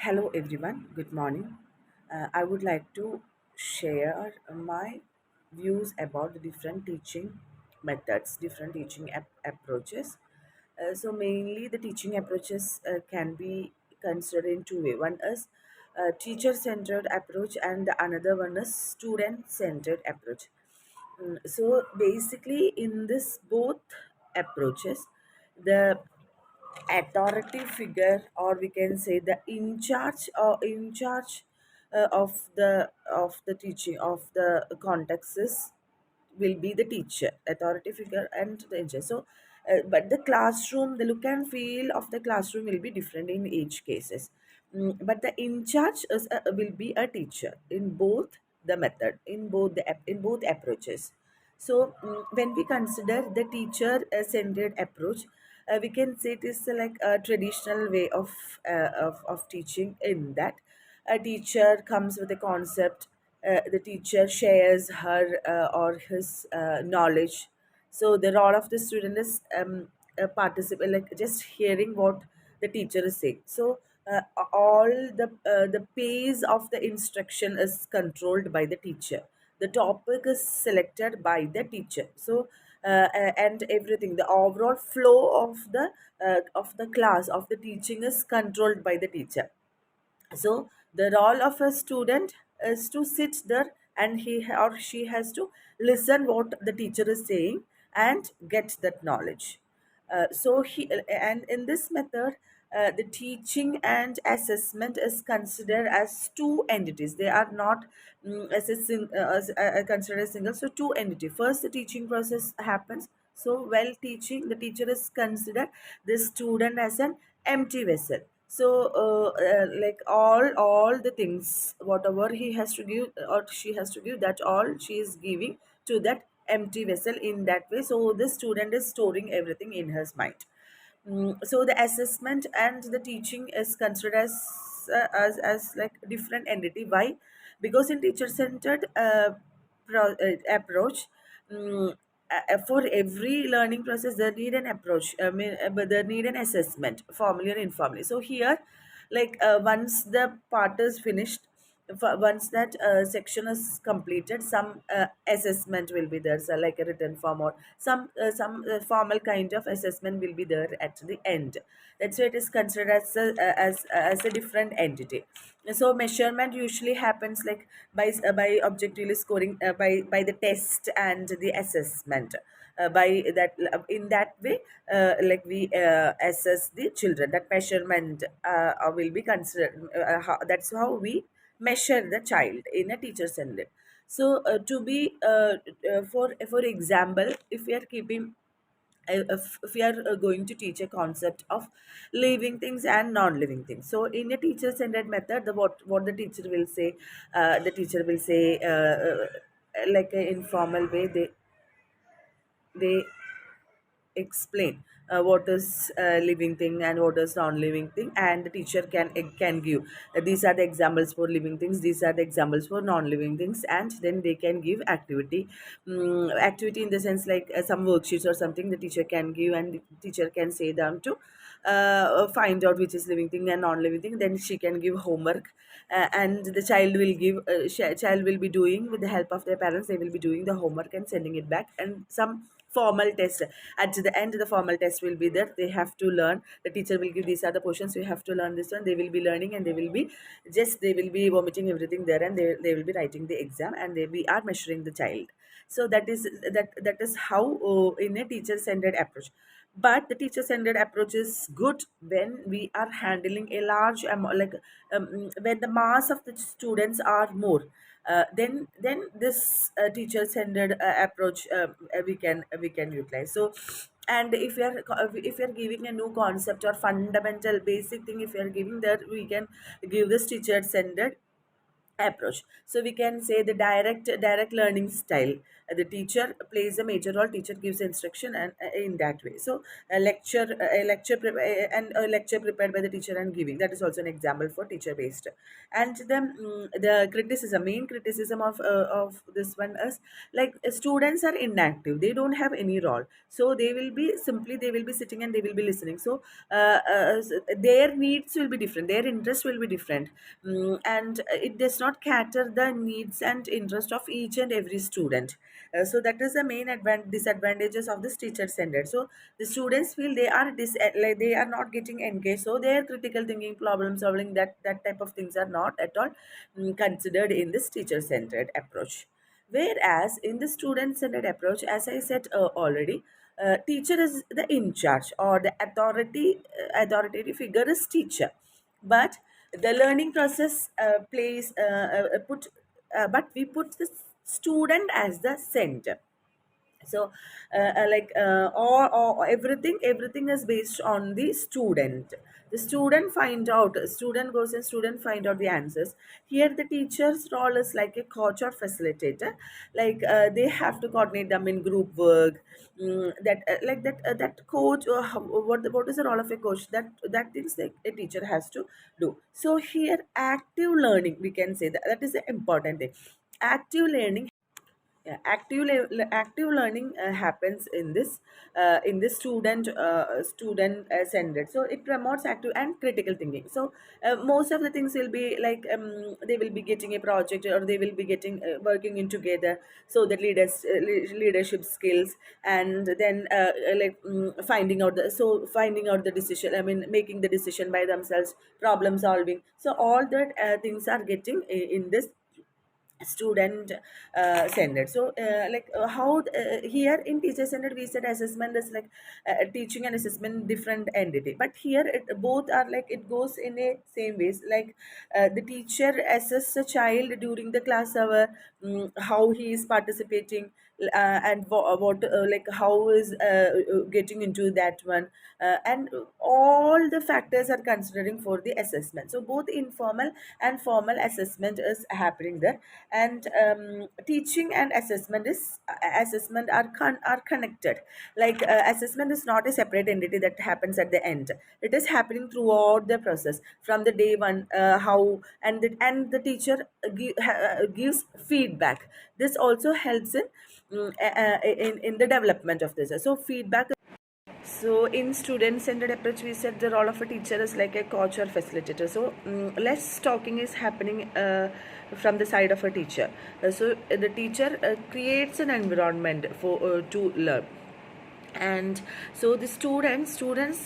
Hello everyone, good morning. I would like to share my views about the different teaching methods, different teaching approaches. Mainly the teaching approaches can be considered in two ways. One is teacher centered approach, and the another one is student centered approach. So basically, in this both approaches, the authority figure, or we can say the in charge of the teaching of the context will be the teacher, authority figure, and the teacher. So but the classroom, the look and feel of the classroom will be different in each cases. But the in charge will be a teacher in both the method, in both in both approaches. So when we consider the teacher centered approach, we can say it is like a traditional way of teaching, in that a teacher comes with a concept. The teacher shares her or his knowledge. So the role of the student is participate, like just hearing what the teacher is saying. So all the pace of the instruction is controlled by the teacher. The topic is selected by the teacher. So and everything, the overall flow of the class, of the teaching, is controlled by the teacher. So the role of a student is to sit there, and he or she has to listen what the teacher is saying and get that knowledge. And in this method, the teaching and assessment is considered as two entities. They are not considered as single. So two entity. First, the teaching process happens. So while teaching, the teacher is considered the student as an empty vessel. So like all the things, whatever he has to give or she has to give, that all she is giving to that empty vessel. In that way, so the student is storing everything in his mind. So the assessment and the teaching is considered as like different entity. Why? Because in teacher centered approach, for every learning process there need an approach, but there need an assessment, formally or informally. So here, like once the part is finished, once that section is completed, some assessment will be there, so like a written form or some formal kind of assessment will be there at the end. That's why it is considered as a different entity. So measurement usually happens like by objectively scoring, by the test and the assessment. By that, in that way, like we assess the children. That measurement will be considered, that's how we measure the child in a teacher centered. So to be for example, if we are keeping if we are going to teach a concept of living things and non-living things. So in a teacher centered method, the what the teacher will say, the teacher will say, like an informal way, they explain what is living thing and what is non-living thing, and the teacher can give these are the examples for living things, these are the examples for non-living things, and then they can give activity. Activity in the sense like some worksheets or something the teacher can give, and the teacher can say them to find out which is living thing and non-living thing. Then she can give homework, and the child will give child will be doing, with the help of their parents, they will be doing the homework and sending it back. And some formal test at the end, the formal test will be there, they have to learn. The teacher will give, these are the portions you have to learn, this one they will be learning, and they will be vomiting everything there, and they will be writing the exam, and we are measuring the child. So that is how in a teacher centered approach. But the teacher centered approach is good when we are handling a large amount, like when the mass of the students are more. Then this teacher centered approach we can utilize. So, and if you are giving a new concept or fundamental basic thing, if you are giving that, we can give this teacher centered approach. So we can say the direct learning style. The teacher plays a major role. Teacher gives instruction, and in that way. So a lecture prepared by the teacher and giving, that is also an example for teacher based. And then the main criticism of this one is like students are inactive, they don't have any role, so they will be sitting and they will be listening. So their needs will be different, their interest will be different. And it does not cater the needs and interest of each and every student. So that is the main disadvantages of this teacher centered. So the students feel like they are not getting engaged, so their critical thinking, problem solving, that type of things are not at all considered in this teacher centered approach. Whereas in the student centered approach, as I said already, teacher is the in charge, or the authoritative figure is teacher, but the learning process plays put but we put the student as the center. So or everything is based on the student. The student goes and student find out the answers. Here the teacher's role is like a coach or facilitator. Like they have to coordinate them in group work. That coach, or what is the role of a coach, that things like a teacher has to do. So here active learning, we can say that is the important thing. Active learning, yeah, active learning happens in this student centered. So it promotes active and critical thinking. So most of the things will be like they will be getting a project, or they will be getting working in together. So the leadership skills, and then finding out the decision, I mean making the decision by themselves, problem solving. So all that things are getting in this student centered. So how here in teacher centered we said assessment is like teaching and assessment different entity, but here both are like it goes in a same ways. Like the teacher assess a child during the class hour, how he is participating, and what like how is getting into that one, and all the factors are considering for the assessment. So both informal and formal assessment is happening there. And teaching and assessment are connected. Like assessment is not a separate entity that happens at the end, it is happening throughout the process from the day one. How and the teacher gives feedback. This also helps in the development of this. So feedback. So in student-centered approach, we said the role of a teacher is like a coach or facilitator. So less talking is happening from the side of a teacher. The teacher creates an environment for to learn. And so the students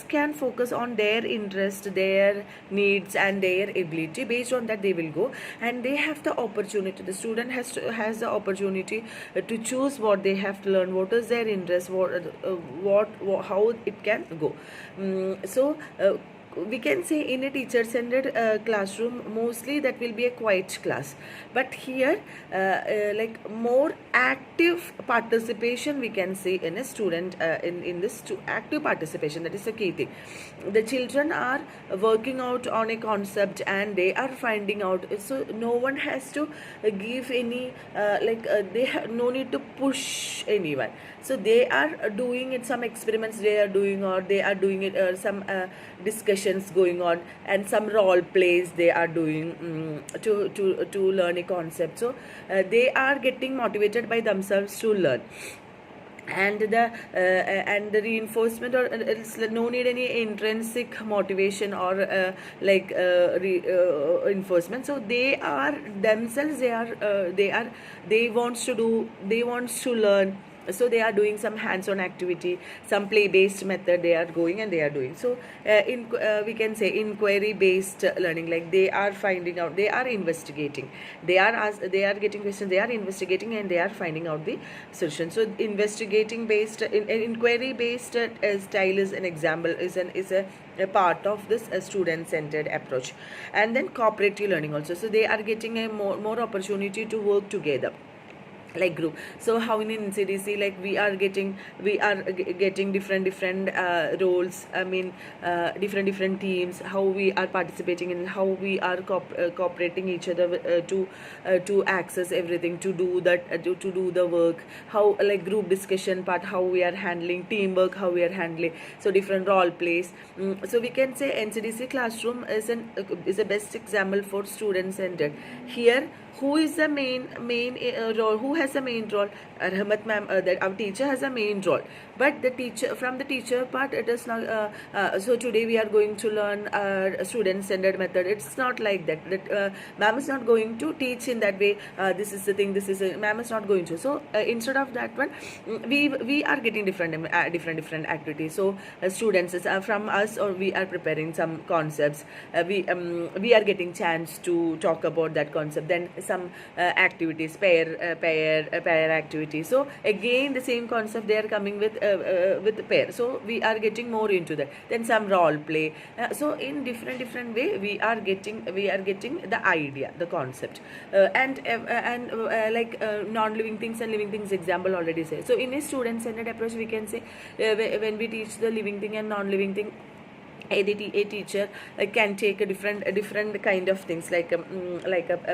can focus on their interest, their needs, and their ability. Based on that they will go, and they have the opportunity, the student has the opportunity to choose what they have to learn, what is their interest, how it can go. We can say in a teacher centered classroom mostly that will be a quiet class, but here like more active participation we can say in a student in this active participation, that is the key thing. The children are working out on a concept and they are finding out. So no one has to give any no need to push anyone. So they are doing it, some experiments they are doing, or they are doing it some discussions going on, and some role plays they are doing to learn a concept. So they are getting motivated by themselves to learn. And the reinforcement, or it's no need any intrinsic motivation or reinforcement. So they are themselves, they wants to learn. So they are doing some hands-on activity, some play-based method they are going and they are doing. So we can say inquiry-based learning, like they are finding out, they are investigating, they are getting questions, they are investigating, and they are finding out the solution. So investigating based, inquiry-based style is an example, is a part of this student-centered approach. And then cooperative learning also. So they are getting a more opportunity to work together. like group. So how in NCDC, like we are getting different roles, I mean different teams, how we are participating in, how we are cooperating each other to access everything, to do that, to do the work, how like group discussion part, how we are handling teamwork, how we are handling, so different role plays. So we can say NCDC classroom is a best example for student centered. Here, who is the main role, who has the main role? Rahmat ma'am, that our teacher has a main role, but the teacher, from the teacher part, it is not so today we are going to learn student centered method. It's not like that ma'am is not going to teach in that way, this is the thing, this is ma'am is not going to. So instead of that one, we are getting different activities. So students from us, or we are preparing some concepts, we are getting chance to talk about that concept. Then some activities, pair activities. So again the same concept they are coming with pair, so we are getting more into that. Then some role play. So in different way we are getting the idea, the concept, like non-living things and living things example already say. So in a student centered approach, we can say when we teach the living thing and non-living thing, a teacher can take a different kind of things, like a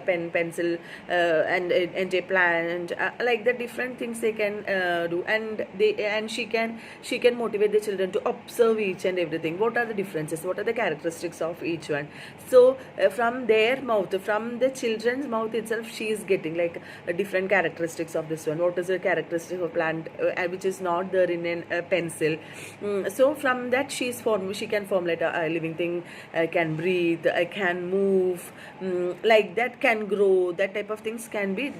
pen, pencil, and a plan, and like the different things they can do, and she can motivate the children to observe each and everything. What are the differences, what are the characteristics of each one? So from their mouth, from the children's mouth itself, she is getting like different characteristics of this one. What is the characteristic of plant which is not there in a pencil? So from that she can formulate a living thing, can breathe, can move, like that, can grow. That type of things can be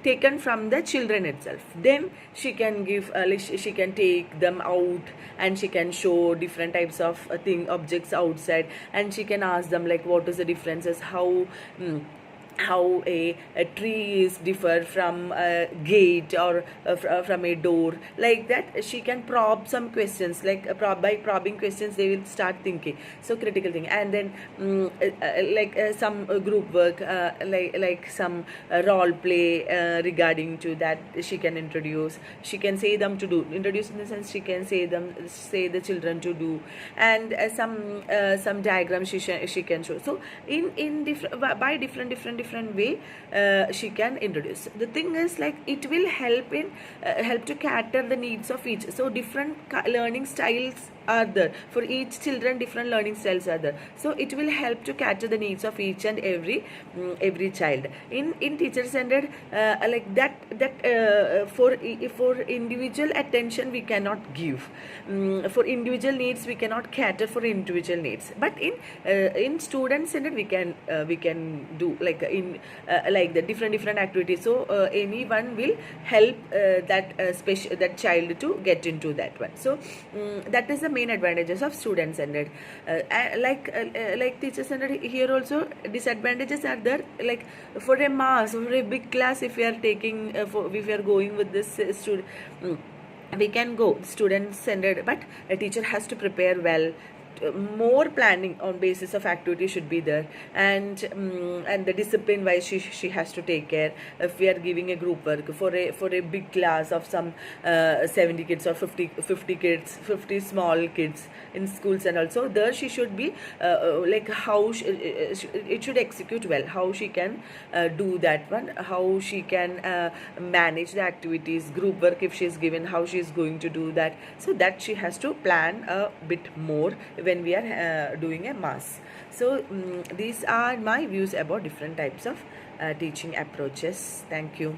taken from the children itself. Then she can give she can take them out, and she can show different types of objects outside, and she can ask them like what is the differences, how a tree is differ from a gate, or from a door. Like that she can probe some questions, like by probing questions they will start thinking, so critical thing. And then some group work, like some role play regarding to that, she can introduce, she can say them to do, introduce in the sense she can say the children to do. And some diagram she can show. So in different way she can introduce. The thing is, like, it will help to cater the needs of each. So different learning styles are there for each children, different learning styles are there, so it will help to cater the needs of each and every child. In teacher centered, like that for individual attention we cannot give, for individual needs we cannot cater for individual needs. But in student centered we can do like like the different activities. So anyone will help that child to get into that one. So that is the main advantages of student centered. Like teacher centered, here also disadvantages are there, like for a mass, for a big class, if we are taking if we are going with this student, we can go student centered, but a teacher has to prepare well. More planning on basis of activity should be there, and the discipline wise she has to take care. If we are giving a group work for a big class of some 70 kids or 50 kids, 50 small kids in schools, and also there she should be like how it should execute well, how she can do that one, how she can manage the activities, group work if she is given, how she is going to do that. So that she has to plan a bit more when we are doing a mass. So these are my views about different types of teaching approaches. Thank you.